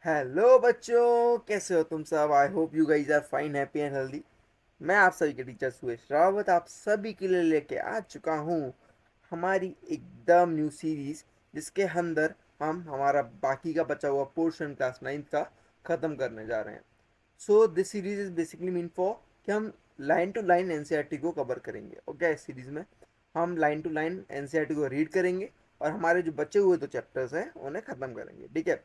Hello बच्चों, कैसे हो तुम सब। I hope you guys are fine, happy and healthy. मैं आप सभी के टीचर सुरेश रावत आप सभी के लिए लेके आ चुका हूँ हमारी एकदम न्यू सीरीज, जिसके अंदर हम हमारा बाकी का बचा हुआ पोर्शन क्लास 9th का ख़त्म करने जा रहे हैं। So this series is basically mean for कि हम लाइन टू लाइन एनसीईआरटी को कवर करेंगे। ओके, इस सीरीज में हम लाइन टू लाइन एनसीईआरटी को रीड करेंगे और हमारे जो बचे हुए 2 चैप्टर्स हैं उन्हें ख़त्म करेंगे। ठीक है।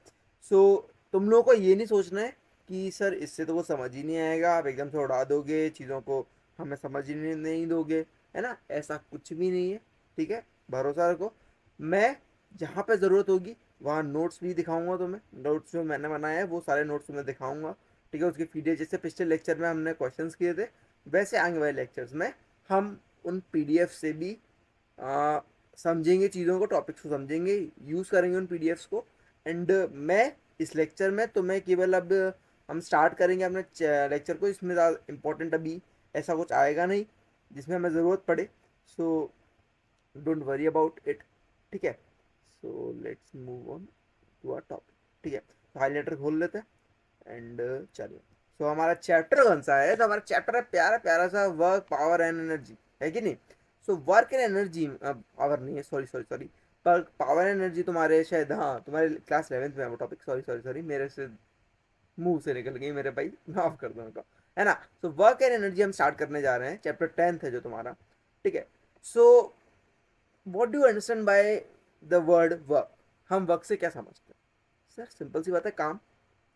सो तुम लोगों को ये नहीं सोचना है कि सर इससे तो वो समझ ही नहीं आएगा, आप एकदम से उड़ा दोगे चीज़ों को, हमें समझ ही नहीं दोगे, है ना। ऐसा कुछ भी नहीं है। ठीक है, भरोसा रखो। मैं जहाँ पे ज़रूरत होगी वहाँ नोट्स भी दिखाऊंगा तुम्हें। नोट्स जो मैंने बनाए हैं वो सारे नोट्स तुम्हें दिखाऊंगा। ठीक है, उसकी पीडीएफ जैसे पिछले लेक्चर में हमने क्वेश्चंस किए थे, वैसे आगे वाले लेक्चर्स में हम उन पीडीएफ से भी आ, समझेंगे चीज़ों को, टॉपिक्स को समझेंगे, यूज़ करेंगे उन पीडीएफ्स को। एंड मैं इस लेक्चर में तुम्हें केवल अब हम स्टार्ट करेंगे अपने लेक्चर को। इसमें ज़्यादा इम्पोर्टेंट अभी ऐसा कुछ आएगा नहीं जिसमें हमें ज़रूरत पड़े। So don't worry about it. ठीक है, so let's move on to our topic. ठीक है, तो हाईलाइटर खोल लेते हैं एंड चलिए। सो हमारा चैप्टर कौन सा है? तो हमारा चैप्टर है प्यारा प्यारा सा वर्क, पावर एंड एनर्जी, है कि नहीं। So work and energy, power नहीं है, सॉरी सॉरी सॉरी। पर पावर एंड एनर्जी तुम्हारे शायद, हाँ, तुम्हारे क्लास 11th में है वो टॉपिक। सॉरी सॉरी सॉरी, मेरे से मुंह से निकल गई मेरे भाई, माफ कर दो उनको, है ना। सो वर्क एंड एनर्जी हम स्टार्ट करने जा रहे हैं, चैप्टर 10th है जो तुम्हारा। ठीक है। So what do you understand by the word work? हम वर्क से क्या समझते हैं? सर सिंपल सी बात है, काम।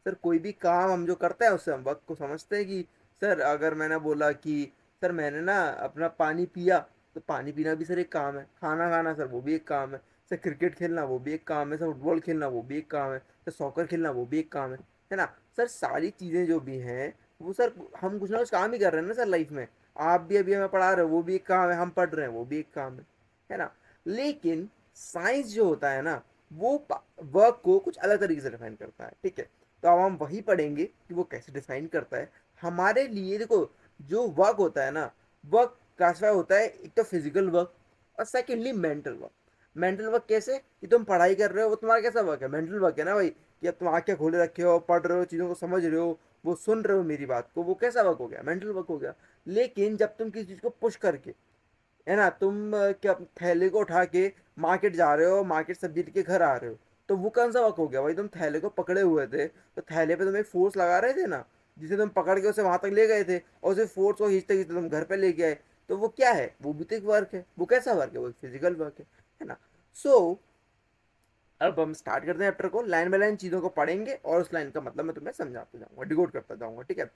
सर कोई भी काम हम जो करते हैं उससे हम वर्क को समझते हैं। कि सर अगर मैंने बोला कि सर मैंने ना अपना पानी पिया, तो पानी पीना भी सर एक काम है। खाना खाना सर वो भी एक काम है। सर क्रिकेट खेलना वो भी एक काम है। सर फुटबॉल खेलना वो भी एक काम है। सर सॉकर खेलना वो भी एक काम है ना। सर सारी चीज़ें जो भी हैं वो सर हम कुछ ना कुछ काम ही कर रहे हैं ना सर लाइफ में। आप भी अभी हमें पढ़ा रहे हो वो भी एक काम है, हम पढ़ रहे हैं वो भी एक काम है ना। लेकिन साइंस जो होता है ना, वो वर्क को कुछ अलग तरीके से डिफाइन करता है। ठीक है, तो अब हम वही पढ़ेंगे कि वो कैसे डिफाइन करता है हमारे लिए। देखो, जो वर्क होता है ना, वर्क क्लासिफाई होता है एक तो फिजिकल वर्क और secondly mental work. Mental work कैसे? कि तुम पढ़ाई कर रहे हो, वो तुम्हारा कैसा वर्क है? मेंटल वर्क है ना भाई। कि अब तुम आंखें खोले रखे हो, पढ़ रहे हो, चीज़ों को समझ रहे हो, वो सुन रहे हो मेरी बात को, वो कैसा वर्क हो गया? मेंटल वर्क हो गया। लेकिन जब तुम किसी चीज़ को पुश करके, है ना, तुम क्या थैले को उठा के मार्केट जा रहे हो, मार्केट सब्जी लेके घर आ रहे हो, तो वो कौन सा वक्त हो गया भाई? तुम थैले को पकड़े हुए थे, तो थैले पे तुम एक फोर्स लगा रहे थे ना, जिसे तुम पकड़ के उसे वहां तक ले गए थे, और उसे फोर्स को खींचते खींचते तुम घर पे लेके आए। तो वो क्या है? वो भी तो एक वर्क है। वो कैसा वर्क है? वो फिजिकल वर्क है ना। सो अब हम स्टार्ट करते हैं चैप्टर को। लाइन बाय लाइन चीज़ों को पढ़ेंगे और उस लाइन का मतलब मैं तुम्हें समझाते जाऊंगा, डिकोड करता जाऊंगा। ठीक है।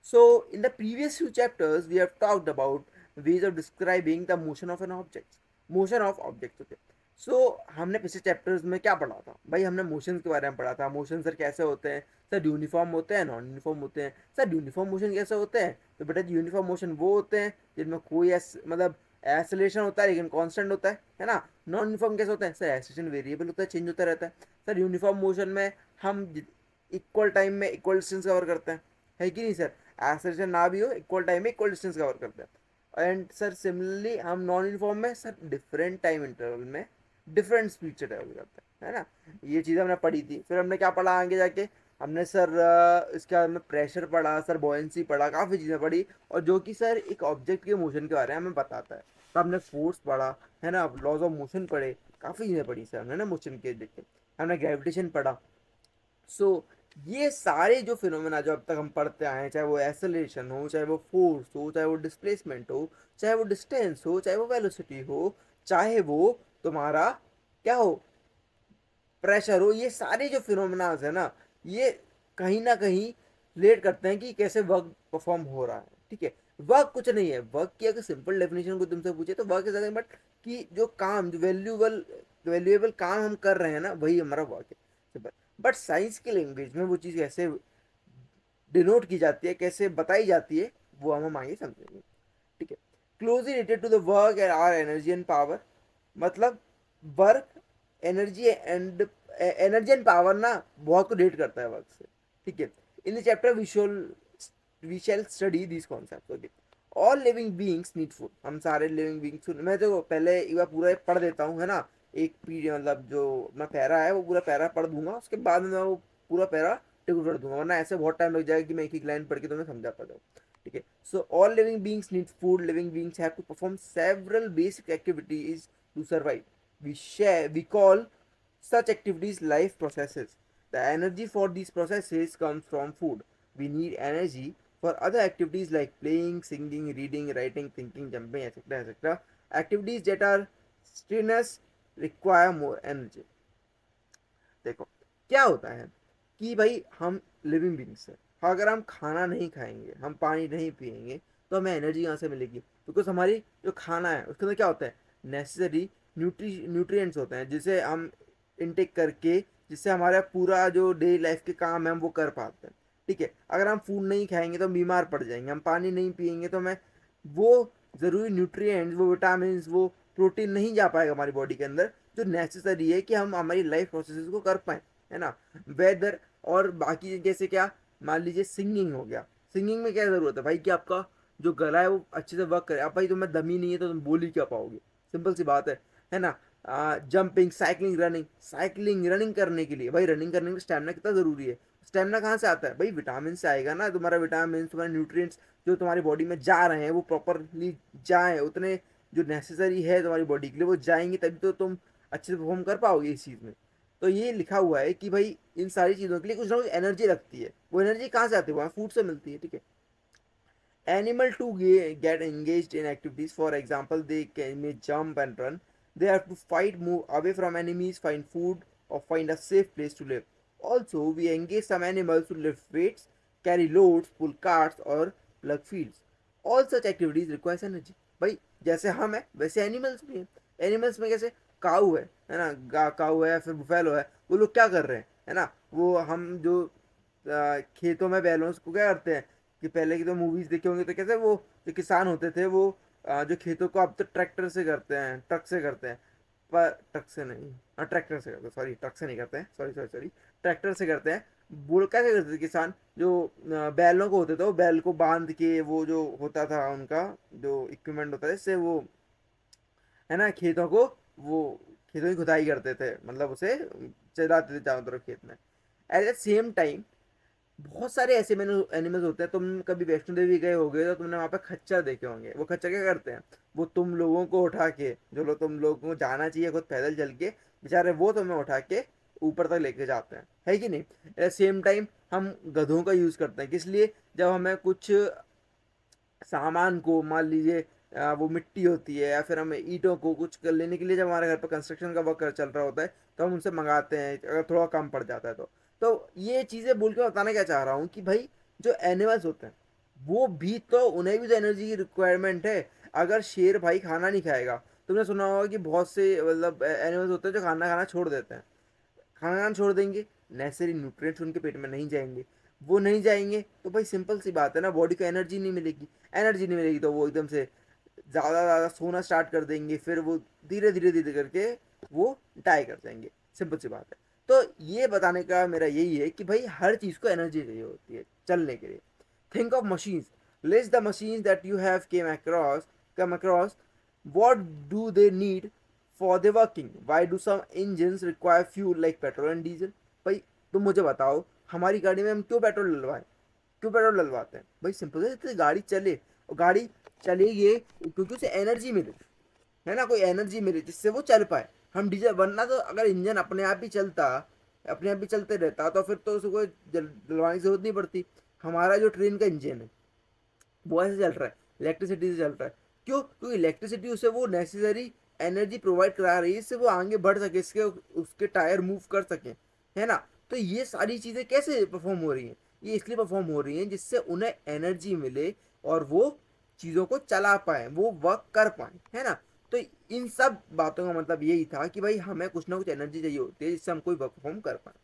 So in the previous few chapters we have talked about ways of describing the motion of an object. Motion of object. Okay. So हमने पिछले चैप्टर्स में क्या पढ़ा था भाई? हमने मोशन के बारे में पढ़ा था। मोशन सर कैसे होते हैं? सर यूनिफॉर्म होते हैं, नॉन यूनिफॉर्म होते हैं। सर यूनिफॉर्म मोशन कैसे होते हैं? तो बेटा यूनिफॉर्म मोशन वो होते हैं जिनमें कोई मतलब एसलेशन होता है लेकिन कांस्टेंट होता है ना। नॉन यूनिफॉर्म कैसे होता है? सर एसलेशन वेरिएबल होता है, चेंज होता रहता है। सर यूनिफॉर्म मोशन में हम इक्वल टाइम में इक्वल डिस्टेंस कवर करते हैं, है कि नहीं सर? एसलेशन ना भी हो, इक्वल टाइम में इक्वल डिस्टेंस कवर करते हैं। एंड सर सिमिलरली हम नॉन यूनिफॉर्म में सर डिफरेंट टाइम इंटरवल में डिफरेंट स्पीड से ट्रेवल करते हैं, है ना। ये चीज़ हमने पढ़ी थी। फिर हमने क्या पढ़ा आगे जाके? हमने सर इसके बाद में प्रेशर पढ़ा, सर बॉयंसी पढ़ा, काफ़ी चीज़ें पढ़ी। और जो कि सर एक ऑब्जेक्ट के मोशन के बारे में हमें बताता है। तो हमने फोर्स पढ़ा, है ना, लॉज ऑफ मोशन पढ़े, काफ़ी चीज़ें पढ़ी सर हमने ना मोशन के देखे। हमने ग्रेविटेशन पढ़ा। सो ये सारे जो फिनोमेना जो अब तक हम पढ़ते आए हैं, चाहे वो एक्सेलरेशन हो, चाहे वो फोर्स हो, चाहे वो डिस्प्लेसमेंट हो, चाहे वो डिस्टेंस हो, चाहे वो वेलोसिटी हो, चाहे वो तुम्हारा क्या हो, प्रेशर हो, ये सारे जो फिनोमेनाज है ना, ये कहीं ना कहीं रिलेट करते हैं कि कैसे वर्क परफॉर्म हो रहा है। ठीक है। वर्क कुछ नहीं है। वर्क की अगर सिंपल डेफिनेशन को तुमसे पूछे तो वर्क इज नथिंग बट कि जो काम, जो वैल्यूएबल काम हम कर रहे हैं ना, वही हमारा वर्क है, सिंपल। बट साइंस की लैंग्वेज में वो चीज़ कैसे डिनोट की जाती है, कैसे बताई जाती है, वो हम आगे समझेंगे। ठीक है। Closely related to the work and are energy and power. मतलब वर्क, एनर्जी एंड पावर ना बहुत को रिलेट करता है वर्क से। ठीक है। In the chapter we shall study this concept. Okay. All living beings need food. हम सारे लिविंग बींग्स, मैं तो पहले एक बार पूरा पढ़ देता हूँ, है ना। एक पीरियड मतलब जो अपना पैरा है वो पूरा पैरा पढ़ दूंगा, उसके बाद में मैं वो पूरा पैरा टिक कर दूंगा, वरना ऐसे बहुत टाइम लग जाएगा कि मैं एक एक लाइन पढ़ के तुम्हें समझाता जाऊँ। ठीक है, so all living beings need food, living beings have to perform several basic activities to survive, we call such activities life processes. The energy for these processes comes from food. We need energy for other activities like playing, singing, reading, writing, thinking, jumping, etc. etc. Activities that are strenuous require more energy. देखो क्या होता है कि भाई हम living beings हैं, अगर हम खाना नहीं खाएंगे, हम पानी नहीं पिएंगे, तो हमें एनर्जी कहाँ से मिलेगी? बिकॉज हमारी जो खाना है उसके अंदर क्या होता है, नेसेसरी न्यूट्रिएंट्स होते हैं जिसे हम इनटेक करके, जिससे हमारा पूरा जो डेली लाइफ के काम है हम वो कर पाते हैं। ठीक है, अगर हम फूड नहीं खाएंगे तो हम बीमार पड़ जाएंगे, हम पानी नहीं पिएंगे तो हमें वो ज़रूरी न्यूट्रिएंट्स, वो विटामिन, वो प्रोटीन नहीं जा पाएगा हमारी बॉडी के अंदर, जो नेसेसरी है कि हम हमारी लाइफ प्रोसेस को कर पाएँ, है ना। वेदर और बाकी जैसे क्या, मान लीजिए सिंगिंग हो गया, सिंगिंग में क्या ज़रूरत है भाई कि आपका जो गला है वो अच्छे से वर्क करे। अब भाई तुम्हें दम ही नहीं है तो तुम बोल ही क्या पाओगे, सिंपल सी बात है ना। Jumping, cycling, running, cycling running करने के लिए भाई, रनिंग करने के लिए स्टेमिना कितना ज़रूरी है। स्टेमिना कहाँ से आता है भाई? विटामिन से आएगा ना, तुम्हारा विटामिन, तुम्हारे न्यूट्रिएंट्स जो तुम्हारी बॉडी में जा रहे हैं वो प्रॉपरली जाएँ, उतने जो नेसेसरी है तुम्हारी बॉडी के लिए वो जाएंगे, तभी तो तुम अच्छे से परफॉर्म कर पाओगे इस चीज़ में। तो ये लिखा हुआ है कि भाई इन सारी चीज़ों के लिए कुछ ना कुछ एनर्जी लगती है, वो एनर्जी कहाँ से आती है? वहाँ फूड से मिलती है। ठीक है, animal to get engaged in activities, for example they may jump and run, they have to fight, move away from enemies, find food, or find a safe place to live. Also we engage some animals to lift weights, carry loads, pull carts, or plug fields. All such activities requires energy. भाई जैसे हम है वैसे animals भी हैं। Animals में कैसे, काऊ है ना, काऊ है, फिर बुफेलो है, वो लोग क्या कर रहे हैं, है ना, वो हम जो खेतों में बैलों को क्या करते हैं कि पहले की तो मूवीज देखे होंगे तो कैसे वो जो किसान होते थे वो जो खेतों को अब तो ट्रैक्टर से करते हैं, ट्रक से करते हैं, पर ट्रक से नहीं, हाँ ट्रैक्टर से करते हैं, सॉरी ट्रक से नहीं करते हैं, सॉरी सॉरी सॉरी, ट्रैक्टर से करते हैं। बुल कैसे करते थे किसान, जो बैलों को होते थे वो बैल को बांध के, वो जो होता था उनका जो इक्विपमेंट होता है इससे वो, है ना, खेतों को, वो खेतों की खुदाई करते थे, मतलब उसे चलाते थे चारों तरफ खेत में। एट द सेम टाइम बहुत सारे ऐसे एनिमल्स होते हैं, तुम कभी वैष्णो देवी गए होगे तो तुमने वहाँ पे खच्चर देखे होंगे। वो खच्चर क्या करते हैं, वो तुम लोगों को उठा के, जो लोग तुम लोगों को जाना चाहिए खुद पैदल चल के, बेचारे वो तुम्हें उठा के ऊपर तक लेके जाते हैं, है कि नहीं। एट द सेम टाइम हम गधों का यूज़ करते हैं, किस लिए? जब हमें कुछ सामान को, मान लीजिए वो मिट्टी होती है या फिर हमें ईंटों को कुछ कर लेने के लिए, जब हमारे घर पर कंस्ट्रक्शन का वर्क चल रहा होता है तो हम उनसे मंगाते हैं, अगर थोड़ा कम पड़ जाता है तो ये चीज़ें बोल के बताना क्या चाह रहा हूँ कि भाई जो एनिमल्स होते हैं वो भी तो, उन्हें भी तो एनर्जी की रिक्वायरमेंट है। अगर शेर भाई खाना नहीं खाएगा, तुमने सुना होगा कि बहुत से मतलब एनिमल्स होते हैं जो खाना खाना छोड़ देते हैं, खाना खाना छोड़ देंगे, नेसेसरी न्यूट्रिएंट्स उनके पेट में नहीं जाएंगे, वो नहीं जाएंगे तो भाई सिंपल सी बात है ना, बॉडी को एनर्जी नहीं मिलेगी। एनर्जी नहीं मिलेगी तो वो एकदम से ज़्यादा ज़्यादा सोना स्टार्ट कर देंगे, फिर वो धीरे धीरे धीरे करके वो डाई कर जाएंगे, सिंपल सी बात है। तो ये बताने का मेरा यही है कि भाई हर चीज़ को एनर्जी चाहिए होती है चलने के लिए। Think of machines, list the machines that you have come across, what do they need for their working? Why do some engines require fuel like petrol and diesel? भाई तुम मुझे बताओ, हमारी गाड़ी में हम क्यों पेट्रोल डलवाएं, क्यों पेट्रोल डलवाते हैं? भाई सिंपल है, तो गाड़ी चले, और गाड़ी चलेगी क्योंकि उसे एनर्जी मिले, है ना, कोई एनर्जी मिले जिससे वो चल पाए। हम डीजल, वरना तो अगर इंजन अपने आप ही चलता, अपने आप ही चलते रहता तो फिर तो उसको डलवाने की जरूरत नहीं पड़ती। हमारा जो ट्रेन का इंजन है वो ऐसे चल रहा है, इलेक्ट्रिसिटी से चल रहा है। क्यों? क्योंकि इलेक्ट्रिसिटी उसे वो नेसेसरी एनर्जी प्रोवाइड करा रही है, इससे वो आगे बढ़ सके, इसके उसके टायर मूव कर सके, है ना। तो ये सारी चीज़ें कैसे परफॉर्म हो रही हैं? ये इसलिए परफॉर्म हो रही हैं जिससे उन्हें एनर्जी मिले और वो चीज़ों को चला पाए, वो वर्क कर पाए, है ना। तो इन सब बातों का मतलब यही था कि भाई हमें कुछ ना कुछ एनर्जी चाहिए होती है जिससे हम कोई वर्क परफॉर्म कर पाए।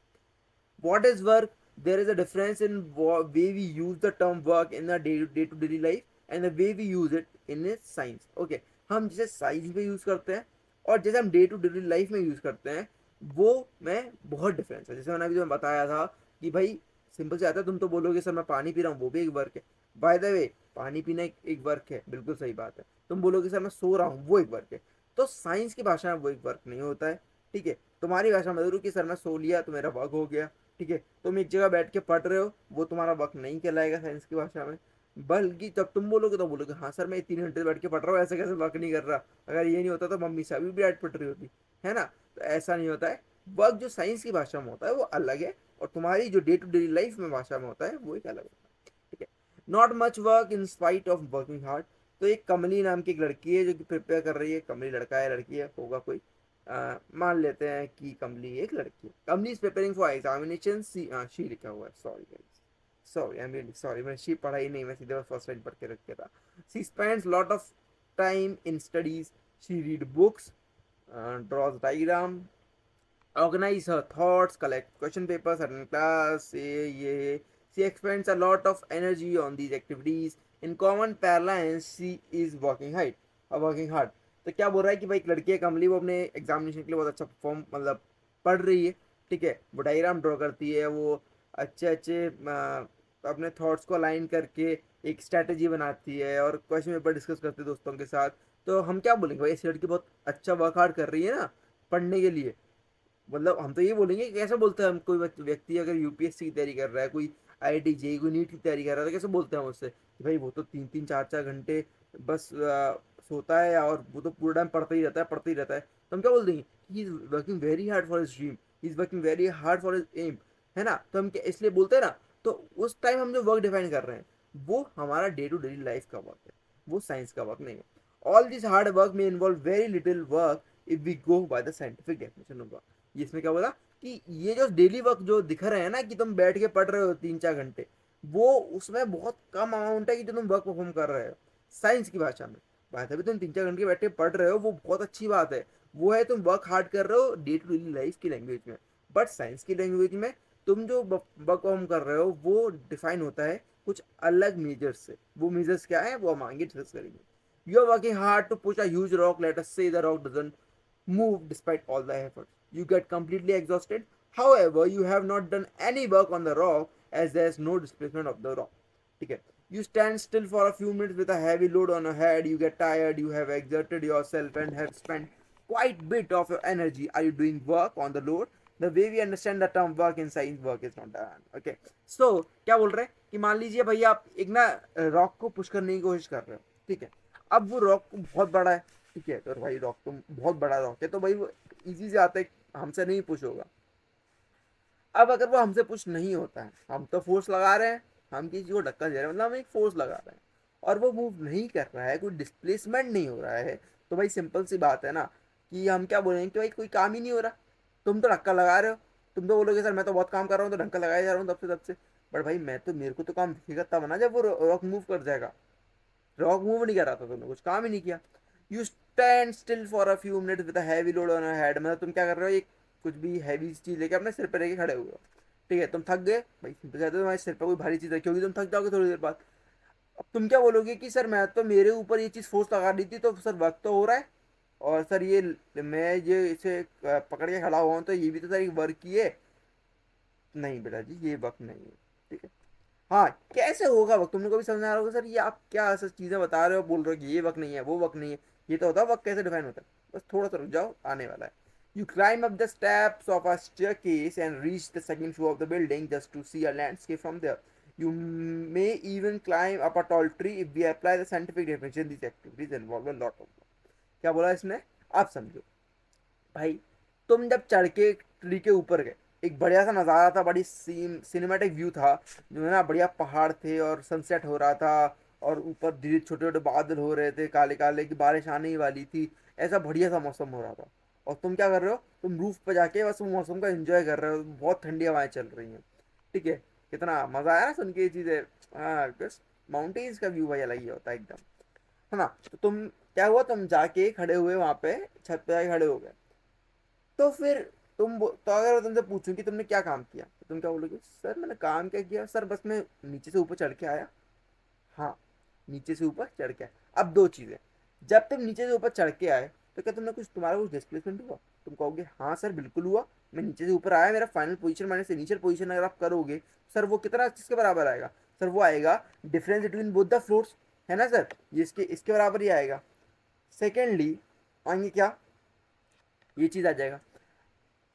What is work? There is a difference in way we use the term work in the day to daily life and the way we use it in a science. Okay, हम जैसे science में use करते हैं और जैसे हम day to daily life में use करते हैं, वो में बहुत डिफरेंस है। जैसे मैंने अभी तुम्हें बताया था कि भाई सिंपल से आता है, तुम तो बोलोगे सर मैं पानी पी रहा हूँ, वो भी एक वर्क है। बाय द वे पानी पीना एक वर्क है, बिल्कुल सही बात है। तुम बोलोगे सर मैं सो रहा हूँ, वो एक वर्क है। तो साइंस की भाषा में वो एक वर्क नहीं होता है। ठीक है, तुम्हारी भाषा में जरूर कि सर मैं सो लिया तो मेरा वर्क हो गया। ठीक है, तुम एक जगह बैठ के पढ़ रहे हो, वो तुम्हारा वक्त नहीं कहलाएगा साइंस की भाषा में। बल्कि जब तुम बोलोगे तो बोलोगे हाँ सर मैं 3 घंटे बैठ के पढ़ रहा हूँ, ऐसे कैसे वर्क नहीं कर रहा, अगर ये नहीं होता तो मम्मी से अभी भी डांट पड़ रही होती है ना। तो ऐसा नहीं होता है, वर्क जो साइंस की भाषा में होता है वो अलग है, और तुम्हारी जो डे टू डे लाइफ में भाषा में होता है वो एक अलग होता है। ठीक है, not much work in spite of working hard. तो एक कमली नाम की एक लड़की है जो कि प्रिपेयर कर रही है, कमली लड़का है लड़की है होगा कोई, मान लेते हैं कि कमली एक लड़की है, कमली is preparing for examination, she लिखा हुआ है, sorry guys, sorry I am really sorry, मैंने शी पढ़ा ही नहीं, मैं सीधे बस फर्स्ट लाइन पढ़ के रख के था। She spends lot of time in studies, she read books, draws diagram, organize her thoughts, collect question papers, attend class, ये she expends a lot of energy on these activities. In common parlance, she is working hard. तो क्या बोल रहा है कि भाई एक लड़की है कमली, वो अपने एग्जामिनेशन के लिए बहुत अच्छा परफॉर्म मतलब पढ़ रही है। ठीक है, वो डायग्राम ड्रॉ करती है, वो अच्छे अच्छे अपने थॉट्स को अलाइन करके एक स्ट्रैटेजी बनाती है, और क्वेश्चन पेपर डिस्कस करते हैं दोस्तों के साथ। तो हम क्या बोलेंगे भाई, इस लड़की बहुत अच्छा वर्क हार्ड कर रही है ना पढ़ने के लिए। मतलब हम तो ये बोलेंगे कि कैसे बोलते हैं हम, कोई व्यक्ति अगर यूपीएससी की तैयारी कर रहा है, कोई आईआईटी जेई कोई नीट की तैयारी कर रहा है, तो कैसे बोलते हैं हम उससे कि भाई वो तो 3 3 4 4 घंटे बस सोता है, और वो तो पूरा टाइम पढ़ता ही रहता है पढ़ता ही रहता है। तो हम क्या बोल देंगे, he is working very hard for his dream, he is working very hard for his aim, है ना। तो हम क्या इसलिए बोलते हैं ना। तो उस टाइम हम जो वर्क डिफाइन कर रहे हैं वो हमारा डे टू डे लाइफ का वर्क है, वो साइंस का वर्क नहीं है। ऑल दिस हार्ड वर्क में involve very little work if we go by the scientific definition of work. इसमें क्या बोला कि ये जो डेली वर्क जो दिख रहे हैं ना कि तुम बैठ के पढ़ रहे हो 3 4 घंटे, वो उसमें बहुत कम अमाउंट है कि जो तुम वर्क परफॉर्म कर रहे हो साइंस की भाषा में। बात है भी तुम 3 4 घंटे बैठ के पढ़ रहे हो, वो बहुत अच्छी बात है, वो है तुम वर्क हार्ड कर रहे हो डे टू डे लाइफ की लैंग्वेज में। बट साइंस की लैंग्वेज में तुम जो वर्क परफॉर्म कर रहे हो वो डिफाइन होता है कुछ अलग मेजर्स से। वो मेजर्स क्या है वो हम आगे डिस्कस करेंगे। You are working hard to push a huge rock, let us say the rock doesn't move despite all the effort. You get completely exhausted. However, you have not done any work on the rock as there is no displacement of the rock. ठीक है, you stand still for a few minutes with a heavy load on your head. You get tired. You have exerted yourself and have spent quite bit of your energy. Are you doing work on the load? The way we understand the term work in science, work is not done. Okay. So क्या बोल रहे हैं कि मान लीजिए भैया आप एक ना रॉक को पुश करने की कोशिश कर रहे हो। ठीक है, अब वो रॉक बहुत बड़ा है। ठीक है, तो भाई रॉक तो बहुत बड़ा रॉक है, तो भाई वो इजी से आता है, हमसे नहीं पुश होगा। अब अगर वो हमसे पुश नहीं होता है, हम तो फोर्स लगा रहे हैं, हम किसी को धक्का दे रहे हैं, मतलब हम एक फोर्स लगा रहे हैं, और वो मूव नहीं कर रहा है, कोई डिस्प्लेसमेंट नहीं हो रहा है, तो भाई सिंपल सी बात है ना कि हम क्या बोलेंगे कि भाई कोई काम ही नहीं हो रहा। तुम तो धक्का लगा रहे हो, तुम तो बोलोगे सर मैं तो बहुत काम कर रहा हूँ तो धक्का लगाया जा रहा हूँ तब से। बट भाई मैं तो, मेरे को तो काम दिखेगा तब ना जब वो रॉक मूव कर जाएगा। रॉक मूव नहीं कर रहा था, तुमने कुछ काम ही नहीं किया। You stand still for a few minutes with a heavy load on your head, मतलब तुम क्या कर रहे हो, एक कुछ भी हैवी चीज लेके अपने सिर पे लेके खड़े हुए हो। ठीक है, तुम थक गए भाई, सिंपल कहते हो तुम्हारे सिर पे कोई भारी चीज रखी होगी, तुम थक जाओगे थोड़ी देर बाद। अब तुम क्या बोलोगे कि सर मैं तो, मेरे ऊपर ये चीज फोर्स लगा दी थी तो सर वर्क तो हो रहा है, और सर ये मैं ये इसे पकड़ के खड़ा हुआ हूँ तो ये भी तो सर एक वर्क ही है। नहीं बेटा जी, ये वर्क नहीं है। ठीक है, हाँ कैसे होगा वक्त, तुमने कभी समझ आ रहा होगा सर ये आप क्या ऐसा चीजें बता रहे हो, बोल रहे हो कि ये वक्त नहीं है वो वक्त नहीं है, ये तो होता है वक्त कैसे डिफाइन होता है। बस थोड़ा सा रुक जाओ, आने वाला है। You climb up the steps of a staircase and reach the second floor of the building just to see a landscape from there. You may even climb up a tall tree if we apply the scientific definition. These activities involve a lot of work. क्या बोला इसने, आप समझो। भाई तुम जब चढ़ के ट्री के ऊपर गए, एक बढ़िया सा नज़ारा था, बड़ी सिनेमैटिक व्यू था, जो है ना, बढ़िया पहाड़ थे और सनसेट हो रहा था, और ऊपर धीरे छोटे छोटे बादल हो रहे थे काले काले की, बारिश आने ही वाली थी, ऐसा बढ़िया सा मौसम हो रहा था। और तुम क्या कर रहे हो, तुम रूफ पे जाके बस वो मौसम का एंजॉय कर रहे हो, बहुत ठंडी हवाएं चल रही हैं। ठीक है, कितना मज़ा आया ना सुन के ये चीज़ें। हाँ बस, माउंटेन्स का व्यू भाई अलग ही होता है एकदम, है ना। तो तुम क्या हुआ, तुम जाके खड़े हुए वहां पे, छत पे जाके खड़े हो गए। तो फिर तो अगर मैं तुमसे पूछूं कि तुमने क्या काम किया, तो तुम क्या बोलोगे, सर मैंने काम क्या किया सर, बस मैं नीचे से ऊपर चढ़ के आया। हाँ, नीचे से ऊपर चढ़ के आया। अब दो चीजें, जब तुम नीचे से ऊपर चढ़ के आए तो क्या तुमने कुछ, तुम्हारा कुछ डिस्प्लेसमेंट हुआ, तुम कहोगे हाँ सर बिल्कुल हुआ, मैं नीचे से ऊपर आया, मेरा final position minus initial position अगर आप करोगे सर वो कितना किसके बराबर आएगा, सर वो आएगा difference between both the floors, है ना सर, ये इसके इसके बराबर ही आएगा। सेकेंडली आएंगे क्या, ये चीज आ जाएगा।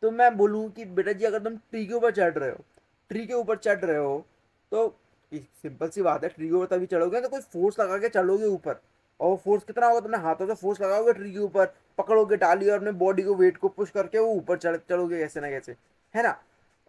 तो मैं बोलूँ कि बेटा जी अगर तुम ट्री के ऊपर चढ़ रहे हो, ट्री के ऊपर चढ़ रहे हो तो सिंपल सी बात है, ट्री के ऊपर तभी चढ़ोगे तो कोई फोर्स लगा के चढ़ोगे ऊपर। और वो फोर्स कितना होगा, तुमने हाथों से फोर्स लगाओगे ट्री के ऊपर, पकड़ोगे डाली और अपने बॉडी को वेट को पुश करके वो ऊपर चढ़ोगे कैसे ना कैसे, है ना।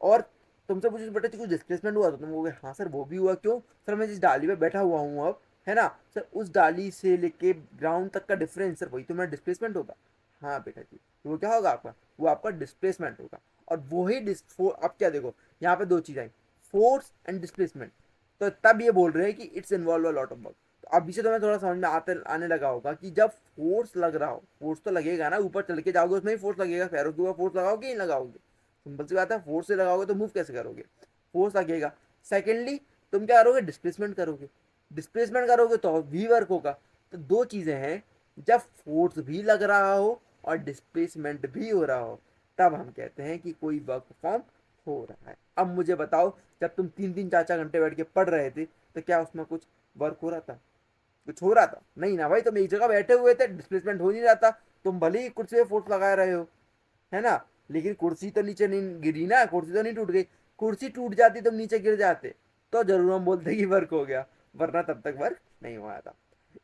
और तुमसे पूछो बेटा कुछ डिस्प्लेसमेंट हुआ तो तुम बोलोगे हाँ सर वो भी हुआ, क्यों सर मैं जिस डाली पे बैठा हुआ हूँ अब, है ना सर, उस डाली से लेके ग्राउंड तक का डिफरेंस सर वही तो मेरा डिस्प्लेसमेंट होगा। हाँ बेटा जी, तो वो क्या होगा आपका, वो आपका डिस्प्लेसमेंट होगा। और वही अब क्या देखो, यहाँ पे दो चीज़ आई, फोर्स एंड डिस्प्लेसमेंट। तो तब ये बोल रहे हैं कि it's involve a lot of work. तो अभी से तुम्हें थोड़ा समझ में आने लगा होगा कि जब फोर्स लग रहा हो, फोर्स तो लगेगा ना, ऊपर चल के जाओगे उसमें ही फोर्स लगेगा, पैरों के ऊपर फोर्स लगाओगे ही लगाओगे, सिंपल सी बात है, फोर्स से लगाओगे तो मूव कैसे करोगे, फोर्स लगेगा। सेकेंडली तुम क्या करोगे, डिस्प्लेसमेंट करोगे, डिस्प्लेसमेंट करोगे तो भी वर्क होगा। तो दो चीजें हैं, जब फोर्स भी लग रहा हो और डिस्प्लेसमेंट भी हो रहा हो, तब हम कहते हैं कि कोई वर्क परफॉर्म हो रहा है। अब मुझे बताओ, जब तुम 3-3 4-4 घंटे बैठ के पढ़ रहे थे तो क्या उसमें कुछ वर्क हो रहा था, कुछ हो रहा था, नहीं ना भाई, तुम एक जगह बैठे हुए थे, डिस्प्लेसमेंट हो नहीं रहा था। तुम भले ही कुर्सी पे फोर्स लगा रहे हो, है ना, लेकिन कुर्सी तो नीचे नहीं गिरी ना, कुर्सी तो नहीं टूट गई। कुर्सी टूट जाती तुम नीचे गिर जाते तो जरूर हम बोलते कि वर्क हो गया, वरना तब तक वर्क नहीं हुआ था।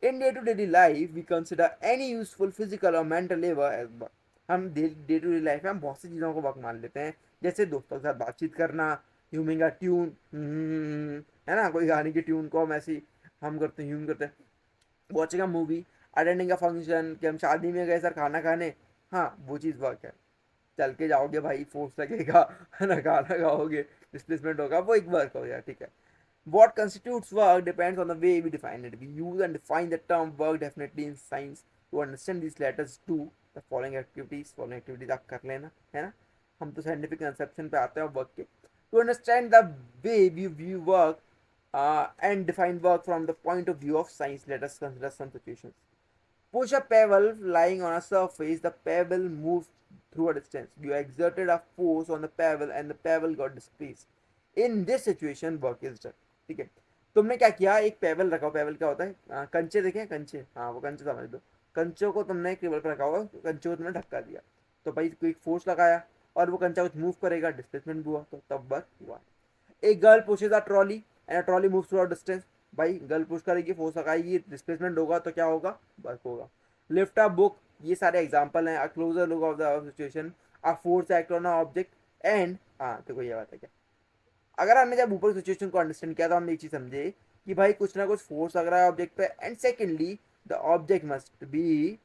In day to daily life we consider any useful physical और मेंटल लेबर एज वर्क। हम डे टू डे लाइफ में हम बहुत सी चीज़ों को वर्क मान लेते हैं, जैसे दोस्तों के साथ बातचीत करना, ह्यूमिंग अ ट्यून, है ना, कोई गाने की ट्यून को हम ऐसी हम करते हैं, ह्यूम करते हैं, watching a movie, attending a function, कि हम शादी में गए सर खाना खाने, हाँ वो चीज़ वर्क है। चल के जाओगे भाई, फोर्स लगेगा, है ना, गाना गाओगे, डिस्प्लेसमेंट होगा, वो एक वर्क हो गया, ठीक है। What constitutes work depends on the way we define it. We use and define the term work definitely in science. To understand these letters do the following activities आप कर लेना, है ना, हम तो साइंटिफिक कंसेप्शन पे आते हैं वर्क के। To understand the way we view work and define work from the point of view of science, let us consider some situations. Push a pebble lying on a surface, the pebble moves through a distance. You exerted a force on the pebble and the pebble got displaced. In this situation, work is done. ठीक है, तुमने क्या किया, एक payable रखा, payable क्या होता है, कंचे देखे कंचे, हाँ वो कंचे समझ लो, कंचों को तुमने एक टेबल पर रखा हुआ, कंचे को तुमने धक्का दिया, तो भाई कोई फोर्स लगाया और वो कंचा कुछ मूव करेगा, डिस्प्लेसमेंट भी हुआ, तो तब वर्क हुआ। एक girl pushes a trolley and trolley move through a distance, भाई गर्ल पुश करेगी, फोर्स लगाएगी, डिस्प्लेसमेंट होगा, तो क्या होगा, वर्क होगा। लिफ्ट अ बुक, ये सारे एग्जांपल हैं। A closer look of the situation, a force act on a object and, हाँ देखो ये बात है क्या, अगर हमने जब ऊपर सिचुएशन को अंडरस्टैंड किया तो हमने एक चीज समझे कि भाई कुछ ना कुछ फोर्स लग रहा है ऑब्जेक्ट पे, and secondly the object must be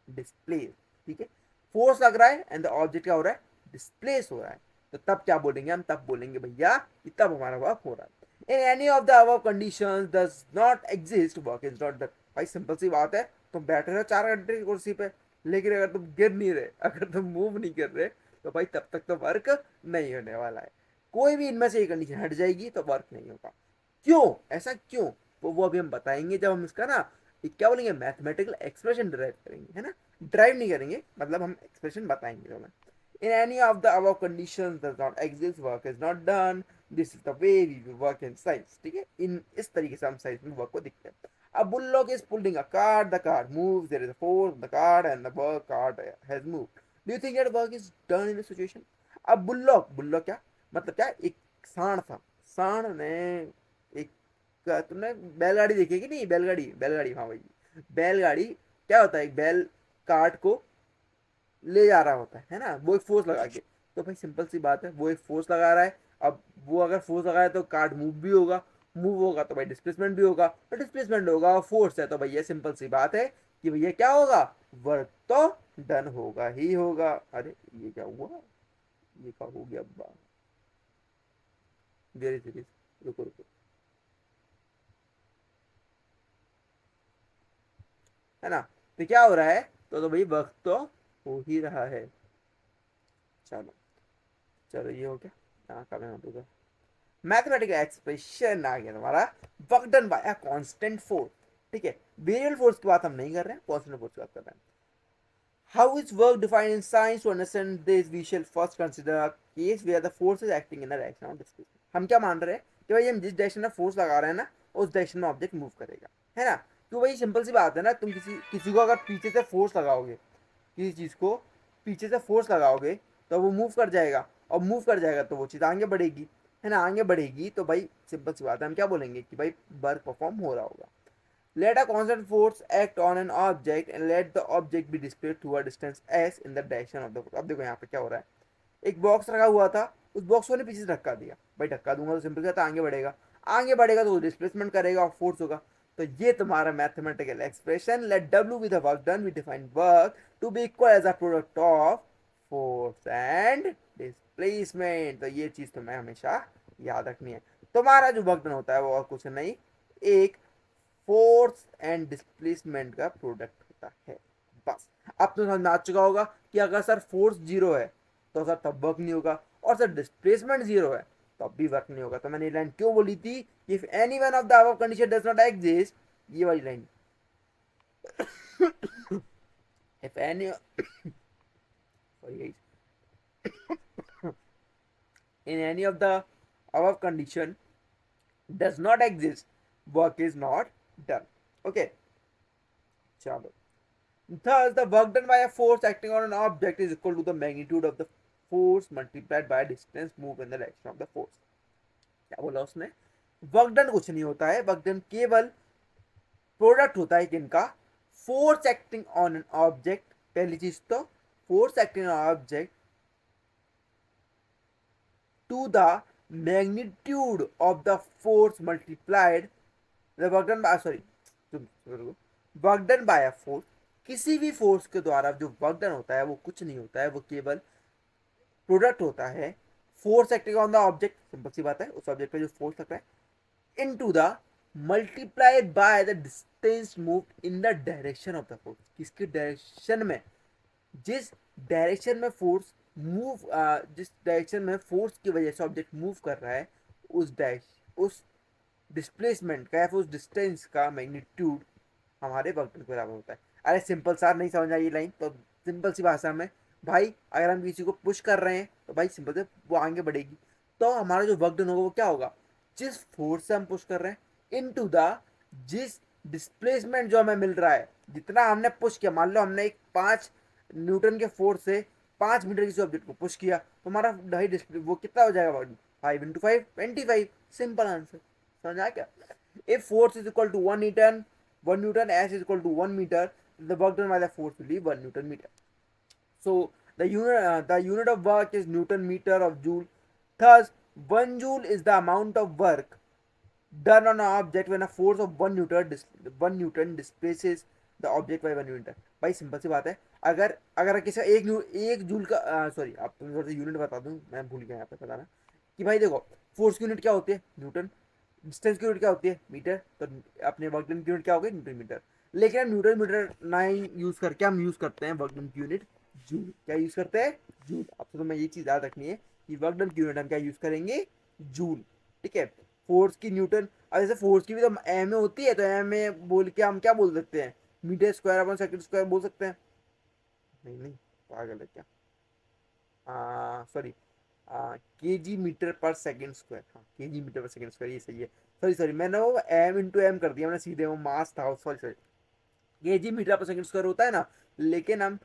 displace, ठीक है, फोर्स लग रहा है एंड द ऑब्जेक्ट क्या हो रहा है, डिस्प्लेस हो रहा है, तो तब क्या बोलेंगे हम, तब बोलेंगे भैया कि तब हमारा वर्क हो रहा है। इन any of the above conditions does not exist, work is not done. भाई सिंपल सी बात है, तुम बैठे रहो 4 घंटे की कुर्सी पे, लेकिन अगर तुम गिर नहीं रहे, अगर तुम मूव नहीं कर रहे, तो भाई तब तक तो वर्क नहीं होने वाला है। कोई भी इनमें से एक कंडीशन हट जाएगी तो वर्क नहीं होगा। क्यों, ऐसा क्यों, तो वो अभी हम बताएंगे जब हम इसका ना क्या बोलेंगे, मैथमेटिकल एक्सप्रेशन डिराइव करेंगे, है ना, ड्राइव नहीं करेंगे, मतलब हम एक्सप्रेशन बताएंगे तुम्हें। In any of the above conditions does not exist, work is not done, this is the way we work in science, ठीक है, इन इस तरीके से हम साइंस में वर्क को दिखते हैं। A bullock is pulling a cart, the cart moves, there is a force on the cart and the cart has moved. Do you think that work is done in a situation? अब बुल्लॉक क्या मतलब, क्या एक सांड था, सांड ने एक, तुमने बैलगाड़ी देखी कि नहीं, बैलगाड़ी, बैलगाड़ी, हाँ भाई, बैलगाड़ी क्या होता है, एक बैल काट को ले जा रहा होता है ना, वो एक फोर्स लगा के, तो भाई सिंपल सी बात है, वो एक फोर्स लगा रहा है। अब वो अगर फोर्स लगाए तो कार्ड मूव भी होगा, मूव होगा तो भाई डिस्प्लेसमेंट भी होगा, तो डिस्प्लेसमेंट होगा और फोर्स है, तो भैया सिंपल सी बात है कि भैया क्या होगा, वर्क तो डन होगा ही होगा। अरे ये क्या हुआ, ये क्या हो गया, वेरी सीरियस, रुको रुको, है ना, तो क्या हो रहा है, तो भाई वर्क तो हो ही रहा है। चलो, चलो ये हो गया, यहाँ का मैं पूरा मैथमेटिकल एक्सप्रेशन आ गया तुम्हारा, work done by a constant force, ठीक है, वेरिएबल फोर्स की बात हम नहीं कर रहे हैं, कांस्टेंट फोर्स की बात कर रहे हैं। How is work defined in science, to understand this we shall first consider a case where the force is acting in the direction of displacement. हम क्या मान रहे हैं कि भाई हम जिस डायरेक्शन में फोर्स लगा रहे हैं ना, उस डायरेक्शन में ऑब्जेक्ट मूव करेगा, है ना। तो भाई सिंपल सी बात है ना, तुम किसी किसी को अगर पीछे से फोर्स लगाओगे, किसी चीज को पीछे से फोर्स लगाओगे तो वो मूव कर जाएगा, और मूव कर जाएगा तो वो चीज आगे बढ़ेगी। है ना, आगे बढ़ेगी तो भाई सिंपल सी बात है, हम क्या बोलेंगे कि भाई वर्क परफॉर्म हो रहा होगा। Let a constant force act on an object and let the object be displaced through a distance s in the direction of the force. अब देखो यहाँ पे क्या हो रहा है, एक बॉक्स रखा हुआ था, उस बॉक्स को ने पीछे से धक्का दिया, भाई धक्का दूंगा तो सिंपल सा आगे बढ़ेगा, आगे बढ़ेगा तो डिस्प्लेसमेंट करेगा और फोर्स होगा। तो ये तुम्हारा mathematical expression, let W be the work done, we define work to be equal as a product of force and displacement. तो ये चीज तुम्हें हमेशा याद रखनी है। तुम्हारा जो वर्क डन होता है वो और कुछ नहीं, एक फोर्स एंड डिस्प्लेसमेंट का प्रोडक्ट होता है, बस। अब तो समझ में आ चुका होगा कि अगर सर फोर्स जीरो है तो सर तब वर्क नहीं होगा, और सर डिस्प्लेसमेंट जीरो है तब भी वर्क नहीं होगा। तो मैंने ये लाइन क्यों बोली थी, if any one of the above condition does not exist, ये वाली line, if any in any of the above condition does not exist, work is not done. Okay, chalo. Thus, the work done by a force acting on an object is equal to the magnitude of the force multiplied by distance moved in the direction of the force. क्या बोला उसने, work done कुछ नहीं होता है, work done केवल product होता है किनका, force acting on an object, पहली चीज तो force acting on object to the magnitude of the force multiplied the work done by, sorry, work done by a force, किसी भी फोर्स के द्वारा जो वर्क डन होता है वो कुछ नहीं होता है, वो केवल प्रोडक्ट होता है force acting on the object, simple सी बात है, उस ऑब्जेक्ट पे जो फोर्स लग रहा है, into the multiplied by the distance moved in the direction of the force, किसके डायरेक्शन में, जिस डायरेक्शन में फोर्स मूव, जिस डायरेक्शन में फोर्स की वजह से ऑब्जेक्ट मूव कर रहा है, उस डिस्प्लेसमेंट का या फिर उस डिस्टेंस का मैग्नीट्यूड हमारे वर्क डन के बराबर होता है। अरे सिंपल सा, नहीं समझ आई ये लाइन तो सिंपल सी भाषा में, भाई अगर हम किसी को पुश कर रहे हैं तो भाई सिंपल से वो आगे बढ़ेगी, तो हमारा जो वर्क डन होगा वो क्या होगा, जिस फोर्स से हम पुश कर रहे हैं इनटू द, जिस डिस्प्लेसमेंट जो हमें मिल रहा है, जितना हमने पुश किया, मान लो हमने एक 5 न्यूटन के फोर्स से 5 मीटर किसी ऑब्जेक्ट को पुश किया, तो हमारा ढाई डिस्प्ले वो कितना हो जाएगा, 5 × 5 25, सिंपल आंसर। समझ आ क्या, if force is equal to 1 newton s is equal to 1 meter, the work done by the force will be 1 newton meter. So the unit of work is newton meter of joule. Thus 1 joule is the amount of work done on an object when a force of 1 newton displaces the object by 1 meter. भाई simple सी बात है, अगर किसी एक joule का, sorry आप थोड़ा सा यूनिट बता दूं, मैं भूल गया यहाँ पे बताना, कि भाई देखो फोर्स की यूनिट क्या होती है, न्यूटन, डिस्टेंस की यूनिट क्या होती है, मीटर, तो अपने वर्क डन की यूनिट क्या होगी, न्यूटन मीटर। लेकिन हम न्यूटन मीटर ना यूज करके हम यूज करते हैं वर्क डन की यूनिट जूल। क्या यूज करते हैं, जूल। अब तो मैं ये चीज याद रखनी है कि वर्क डन की यूनिट हम क्या यूज करेंगे, जूल। ठीक है, फोर्स की न्यूटन, अब जैसे फोर्स की भी तो एम ए होती है, तो एम ए बोल के हम क्या बोल सकते हैं, मीटर स्क्वायर अपन सेकंड स्क्वायर बोल सकते हैं, नहीं नहीं पागल है क्या, सॉरी, के जी मीटर पर सेकेंड स्क्वायर, हाँ के जी मीटर पर सेकेंड स्क्वायर, ये सही है। सॉरी सॉरी, मैंने वो एम इंटू एम कर दिया, मैंने सीधे, वो मास था, सॉरी सॉरी, के जी मीटर पर सेकेंड स्क्वायर होता है ना। लेकिन हम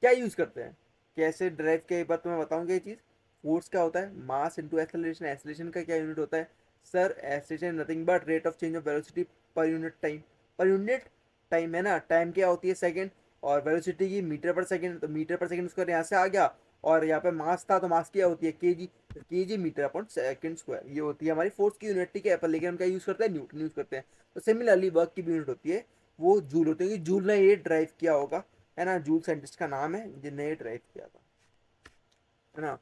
क्या यूज करते हैं, कैसे ड्राइव के बाद तुम्हें बताऊंगा ये चीज। फोर्स क्या होता है, मास इंटू एक्सेलरेशन, एक्सेलरेशन का क्या यूनिट होता है sir, acceleration nothing but rate of change of velocity per unit time, per unit time है ना, टाइम क्या होती है सेकंड, और वेलोसिटी की मीटर पर सेकंड, तो मीटर पर सेकंड स्क्वायर यहाँ से आ गया, और यहाँ पे मास था तो मास क्या होती है, के जी, के जी मीटर अपॉन सेकंड स्क्वायर, ये होती है हमारी फोर्स की यूनिट। ठीक है, पर लेकिन हम क्या यूज करते हैं, न्यूटन यूज करते हैं। तो सिमिलरली वर्क की भी यूनिट होती है वो जूल होती है, कि जूल ने ये ड्राइव किया होगा, है ना, जूल साइंटिस्ट का नाम है जिनने ये ड्राइव किया था, है ना,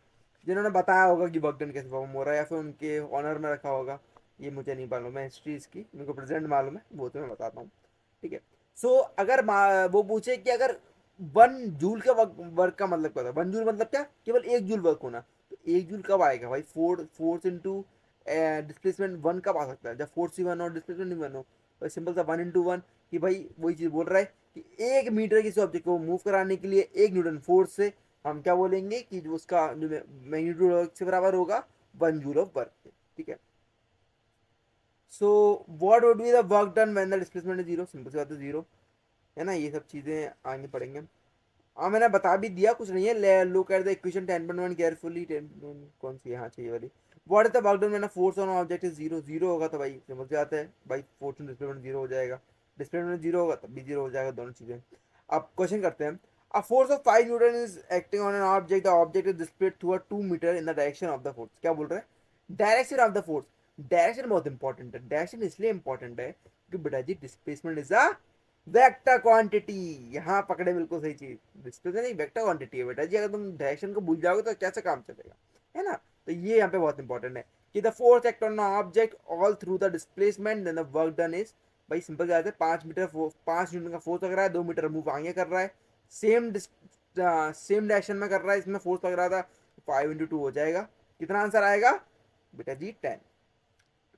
जिन्होंने बताया होगा कि वर्क डन कैसे परफॉर्म हो रहा है, या फिर उनके ऑनर में रखा होगा, ये मुझे नहीं मालूम है हिस्ट्री इसकी, मेरे को प्रेजेंट मालूम है, वो तो मैं बताता हूँ। ठीक है, सो अगर वो पूछे कि अगर 1 जूल का वर्क का मतलब क्या होता है, 1 जूल मतलब क्या, केवल 1 जूल वर्क होना, तो 1 जूल कब आएगा भाई, फोर्स इंटू डिस्प्लेसमेंट 1 कब आ सकता है, जब फोर्स ही 1 और डिस्प्लेसमेंट ही 1 हो, तो सिंपल सा 1 × 1, कि भाई वही चीज बोल रहा है कि 1 मीटर किसी ऑब्जेक्ट को मूव कराने के लिए 1 न्यूटन फोर्स से हम क्या बोलेंगे कि जो उसका जो मैग्नीट्यूड से बराबर होगा 1 जूल ऑफ वर्क। ठीक है, so what would be the work done when the displacement is zero, simple सी बात है जीरो, है ना, ये सब चीजें आगे पढ़ेंगे। हाँ मैंने बता भी दिया, कुछ नहीं है, look at the equation 10.1 carefully, 10 कौन सी है, हाँ चाहिए वाली, what is the work done when a force on object is zero, zero होगा तो भाई समझ जाते हैं भाई फोर्स ऑन डिस्प्लेसमेंट जीरो हो जाएगा, डिस्प्लेसमेंट जीरो होगा तब भी जीरो हो जाएगा, दोनों चीजें। अब क्वेश्चन करते हैं, a force of 5 newton is acting on an object, the object is displaced through a 2 metre in the direction of the force. क्या बोल रहे हैं, direction of the force. Direction बहुत इंपॉर्टेंट है, डायरेक्शन इसलिए इंपॉर्टेंट है क्योंकि बेटा जी displacement is a vector quantity. यहाँ पकड़े बिल्कुल सही चीज, डिस्प्लेसमेंट एक वेक्टर क्वांटिटी है बेटा जी, अगर तुम डायरेक्शन को भूल जाओगे तो कैसे काम चलेगा, है ना। तो ये यहाँ पे बहुत इंपॉर्टेंट है कि the force act on object all through the displacement then the work done is, भाई सिंपल सी बात है, 5 मीटर 5 न्यूटन का फोर्स लग रहा है, 2 मीटर मूव आगे कर रहा है, सेम सेम डायरेक्शन में कर रहा है, इसमें फोर्स लग रहा था, 5 into 2 हो जाएगा, कितना आंसर आएगा बेटा जी 10।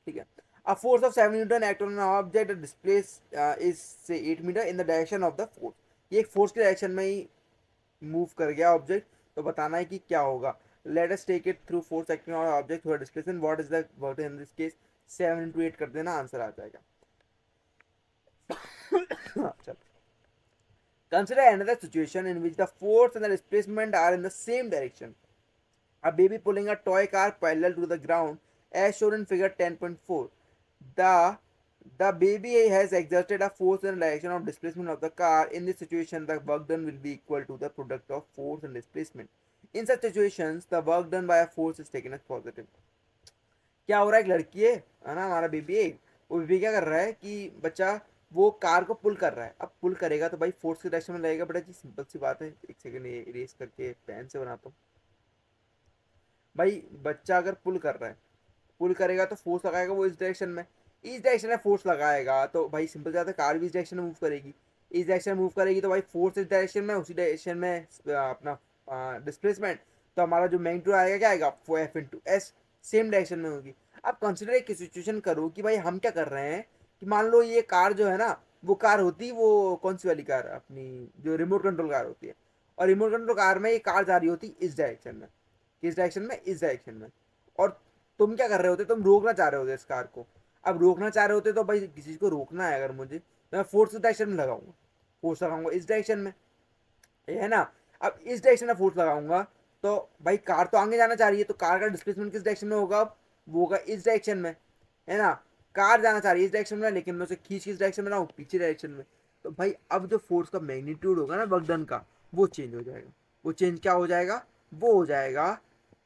ठीक है, a force of 7 newton act on an object that displays is say 8 meter in the direction of the force। ये एक फोर्स के डायरेक्शन में ही मूव कर गया ऑब्जेक्ट, तो बताना है कि क्या होगा। Let us take it through force acting on object through displacement, what is the work in this case, 7 into 8 कर देना, आंसर आ जाएगा। चलो, consider another situation in which the force and the displacement are in the same direction, a baby pulling a toy car parallel to the ground as shown in figure 10.4। The the baby has exerted a force in the direction of displacement of the car. In this situation, the work done will be equal to the product of force and displacement. In such situations, the work done by a force is taken as positive। क्या हो रहा है, एक लड़की है ना, हमारा baby है, वो बेबी क्या कर रहा है कि बच्चा वो कार को पुल कर रहा है। अब पुल करेगा तो भाई फोर्स के डायरेक्शन में लगेगा बेटा जी, सिंपल सी बात है। एक सेकंड ये इरेज करके पेन से बनाता हूँ। भाई बच्चा अगर पुल कर रहा है, पुल करेगा तो फोर्स लगाएगा वो इस डायरेक्शन में, इस डायरेक्शन में फोर्स लगाएगा तो भाई सिंपल जाता है, कार भी इस डायरेक्शन में मूव करेगी, इस डायरेक्शन में मूव करेगी तो भाई फोर्स इस डायरेक्शन में, उसी डायरेक्शन में अपना डिस्प्लेसमेंट, तो हमारा जो मैग्नीट्यूड आएगा क्या आएगा, वो F/s, सेम डायरेक्शन में होगी। अब कंसिडर एक सिचुएशन करो कि भाई हम क्या कर रहे हैं कि मान लो ये कार जो है ना, वो कार होती, वो कौन सी वाली कार, अपनी जो रिमोट कंट्रोल कार होती है, और रिमोट कंट्रोल कार में ये कार जा रही होती इस डायरेक्शन में, किस डायरेक्शन में, इस डायरेक्शन में, और तुम क्या कर रहे होते, तुम रोकना चाह रहे होते इस कार को। अब रोकना चाह रहे होते तो भाई किसी चीज को रोकना है अगर मुझे, तो मैं फोर्स इस डायरेक्शन में लगाऊंगा, फोर्स लगाऊंगा इस डायरेक्शन में, ये है ना। अब इस डायरेक्शन में फोर्स लगाऊंगा तो भाई कार तो आगे जाना चाह रही है, तो कार का डिस्प्लेसमेंट किस डायरेक्शन में होगा, अब वो होगा इस डायरेक्शन में, है ना। कार जाना चाह रही है इस डायरेक्शन में, लेकिन मैं उसे खींच किस डायरेक्शन में लाऊं, पीछे डायरेक्शन में। तो भाई अब जो फोर्स का मैग्नीट्यूड होगा ना वर्कडन का, वो चेंज हो जाएगा। वो चेंज क्या हो जाएगा, वो हो जाएगा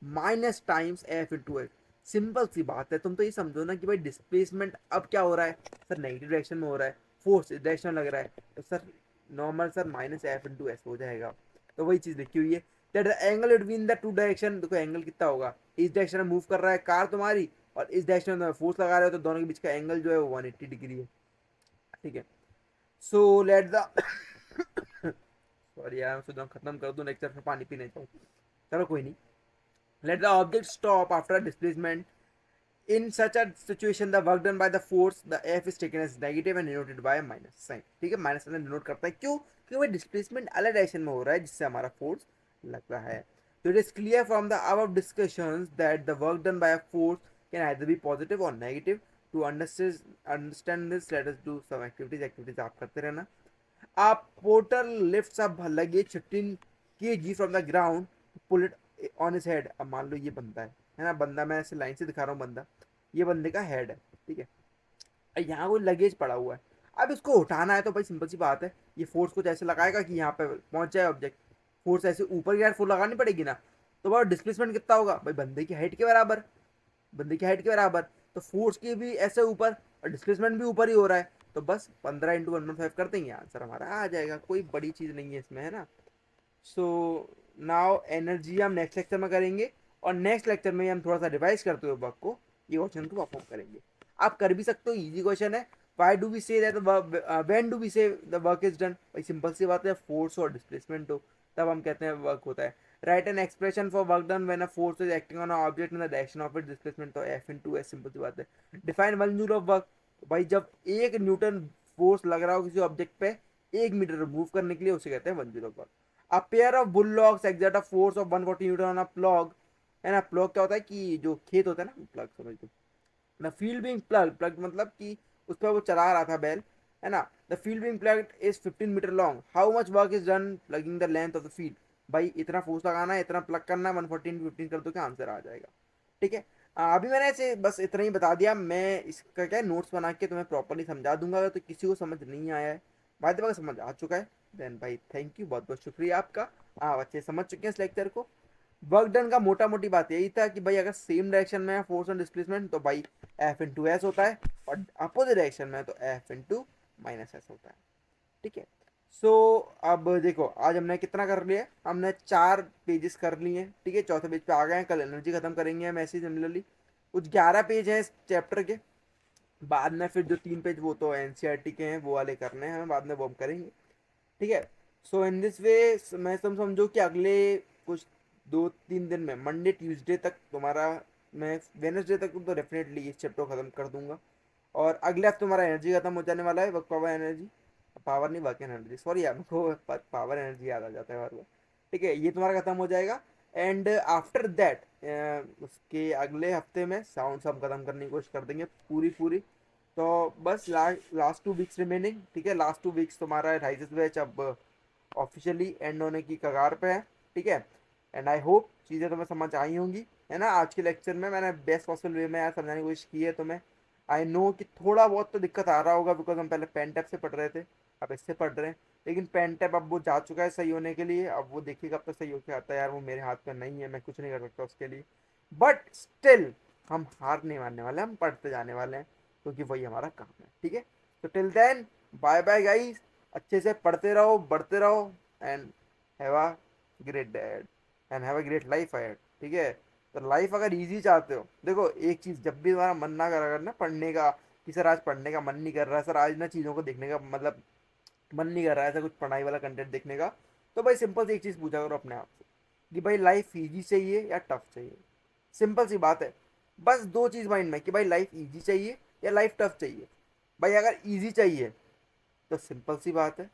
माइनस टाइम्स F/s। सिंपल सी बात है, तुम तो ये समझो ना कि भाई डिस्प्लेसमेंट अब क्या हो रहा है सर, नेगेटिव डायरेक्शन में हो रहा है, फोर्स इस डायरेक्शन में लग रहा है, तो sir normal sir minus F/s हो जाएगा। तो वही चीज लिखी हुई है, that the angle between the two direction, देखो एंगल कितना होगा, इस डायरेक्शन में मूव कर रहा है कार तुम्हारी, और इस डायरेक्शन में फोर्स लगा रहे हो, तो दोनों के बीच का एंगल जो है वो 180 डिग्री है। ठीक है, सो लेट द सॉरी यार, मैं सोच रहा हूँ खत्म कर दूं लेक्चर, फिर पानी पीने जाऊँ। चलो कोई नहीं, let the object stop after a displacement। In such a situation, the work done by the force, the F is taken as negative and denoted by a minus sign। ठीक है, माइनस साइन डिनोट करता है, क्यों, क्योंकि भाई displacement अलग direction में हो रहा है जिससे हमारा फोर्स लग रहा है। तो it is clear from the above discussions that the work done by a force can either be positive or negative। to understand this, let us do some activities आप करते रहना। आप porter lifts up luggage 15 kg from the ground, pull it on his head. अब मान लो ये बंदा है ना, बंदा मैं ऐसे लाइन से दिखा रहा हूँ, बंदा, ये बंदे का हेड है, ठीक है। यहाँ कोई लगेज पड़ा हुआ है, अब इसको उठाना है, तो भाई सिंपल सी बात है, ये फोर्स कुछ ऐसे लगाएगा कि यहाँ पे पहुंच जाए ऑब्जेक्ट, फोर्स ऐसे ऊपर की यार फोर्स लगानी पड़ेगी ना, तो भाई डिस्प्लेसमेंट कितना होगा भाई, बंदे की हाइट के बराबर, बंदे की हाइट के बराबर, तो फोर्स की भी ऐसे ऊपर और डिस्प्लेसमेंट भी ऊपर ही हो रहा है, तो बस 15 × 1.5 कर देंगे, आंसर हमारा आ जाएगा, कोई बड़ी चीज़ नहीं है इसमें, है ना। सो नाउ एनर्जी हम नेक्स्ट लेक्चर में करेंगे, और नेक्स्ट लेक्चर में हम थोड़ा सा रिवाइज करते हुए वर्क को, ये क्वेश्चन को परफॉर्म करेंगे। आप कर भी सकते हो, इजी क्वेश्चन है। Why do we say that when do we say the work is done, भाई सिंपल सी बात है, फोर्स और डिस्प्लेसमेंट हो तब हम कहते हैं वर्क होता है। Right an expression for work done when a force is acting on a object in the direction of it displacement, तो F/s, सिंपल सी बात है। डिफाइन 1 जूल ऑफ वर्क, भाई जब 1 न्यूटन फोर्स लग रहा हो किसी ऑब्जेक्ट पे 1 मीटर मूव करने के लिए, उसे कहते हैं 1 joule of work. A pair of bullocks exert a force of 140 Newton on a plug, है ना। प्लॉग क्या होता है कि जो खेत होता है ना, प्लग समझ लो। The field being plug, plug मतलब कि उस पर वो चला रहा था बैल, है ना। The field being plug is 15 metre long, how much work is done plugging the length of the field, भाई इतना फोर्स लगाना है, इतना प्लग करना है, 140 × 15 कर दो, क्या आंसर आ जाएगा। ठीक है, अभी मैंने ऐसे बस इतना ही बता दिया। मैं इसका क्या नोट्स बना के तुम्हें प्रॉपरली समझा दूंगा। अगर तो किसी को समझ नहीं आया है, भाई अगर समझ आ चुका है, देन भाई थैंक यू, बहुत बहुत शुक्रिया आपका। आप अच्छे से समझ चुके हैं इस लेक्चर को। वर्क डन का मोटा मोटी बात यही था कि भाई अगर सेम डायरेक्शन में है फोर्स एंड डिस्प्लेसमेंट तो भाई एफ इन टू एस होता है, और अपोजिट डायरेक्शन में है तो F in minus S होता है। ठीक है। सो अब देखो आज हमने कितना कर लिया, हमने 4 पेजेस कर लिए हैं। ठीक है, चौथे पेज पे आ गए हैं। कल एनर्जी खत्म करेंगे हम ऐसे सिमिलरली। कुछ 11 पेज हैं इस चैप्टर के। बाद में फिर जो 3 पेज वो तो एनसीईआरटी के हैं, वो वाले करने हैं हमें, बाद में वो हम करेंगे। ठीक है। सो इन दिस वे मैं तुम समझो कि अगले कुछ 2-3 दिन में मंडे ट्यूसडे तक तुम्हारा, मैं वेनसडे तक तो डेफिनेटली इस चैप्टर को खत्म कर दूंगा। और अगले हफ्ते तुम्हारा एनर्जी खत्म हो जाने वाला है, वर्क पावर एनर्जी, पावर नहीं वर्क एनर्जी, सॉरी यार हमको पावर एनर्जी याद आ जाता है बार बार। ठीक है, ये तुम्हारा खत्म हो जाएगा। एंड आफ्टर दैट उसके अगले हफ्ते में साउंड सब खत्म करने की कोशिश कर देंगे पूरी पूरी। तो बस लास्ट 2 वीक्स रिमेनिंग। ठीक है, लास्ट 2 वीक्स तुम्हारा राइजेस बैच अब ऑफिशियली एंड होने की कगार पे है। ठीक है। एंड आई होप चीज़ें तुम्हें समझ आई होंगी, है ना। आज के लेक्चर में मैंने बेस्ट पॉसिबल वे में यार समझाने की कोशिश की है तुम्हें। आई नो कि थोड़ा बहुत तो दिक्कत आ रहा होगा, बिकॉज हम पहले पेन टैप से पढ़ रहे थे, अब इससे पढ़ रहे हैं। लेकिन पेन टैप अब वो जा चुका है सही होने के लिए, अब वो देखिए कब तक सही होके आता है यार, वो मेरे हाथ में नहीं है, मैं कुछ नहीं कर सकता उसके लिए। बट स्टिल हम हार नहीं मानने वाले, हम पढ़ते जाने वाले हैं, क्योंकि वही हमारा काम है। ठीक है। तो till then, bye bye guys. अच्छे से पढ़ते रहो, बढ़ते रहो, and have a great dad and have a great life ahead. ठीक है। तो लाइफ अगर इजी चाहते हो, देखो एक चीज़, जब भी तुम्हारा मन ना करा करना पढ़ने का कि सर आज पढ़ने का मन नहीं कर रहा है, सर आज ना चीज़ों को देखने का मतलब मन नहीं कर रहा है, ऐसा कुछ पढ़ाई वाला कंटेंट देखने का, तो भाई सिंपल सी एक चीज़ पूछा करो अपने आप से कि भाई लाइफ इजी चाहिए या टफ चाहिए। सिंपल सी बात है। बस दो चीज़ माइंड में कि भाई लाइफ इजी चाहिए या लाइफ टफ चाहिए। भाई अगर इजी चाहिए तो सिंपल सी बात है,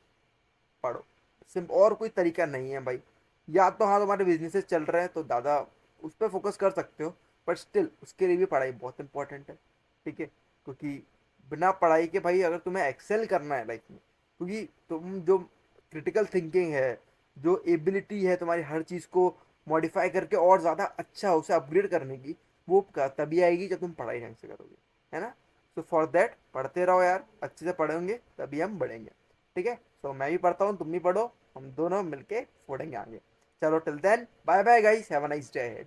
पढ़ो। और कोई तरीका नहीं है भाई। या तो हाँ तुम्हारे बिजनेसेस चल रहे हैं तो ज़्यादा उस पर फोकस कर सकते हो, बट स्टिल उसके लिए भी पढ़ाई बहुत इंपॉर्टेंट है। ठीक है, क्योंकि बिना पढ़ाई के भाई अगर तुम्हें एक्सेल करना है लाइफ में, क्योंकि तुम जो क्रिटिकल थिंकिंग है, जो एबिलिटी है तुम्हारी हर चीज़ को मॉडिफाई करके और ज़्यादा अच्छा उसे अपग्रेड करने की, वो तभी आएगी जब तुम पढ़ाई ढंग से करोगे, है ना। सो फॉर देट पढ़ते रहो यार, अच्छे से पढ़ेंगे तभी हम बढ़ेंगे। ठीक है। तो मैं भी पढ़ता हूँ, तुम भी पढ़ो, हम दोनों मिलके फोड़ेंगे आगे। चलो till then, bye bye guys, have a nice day.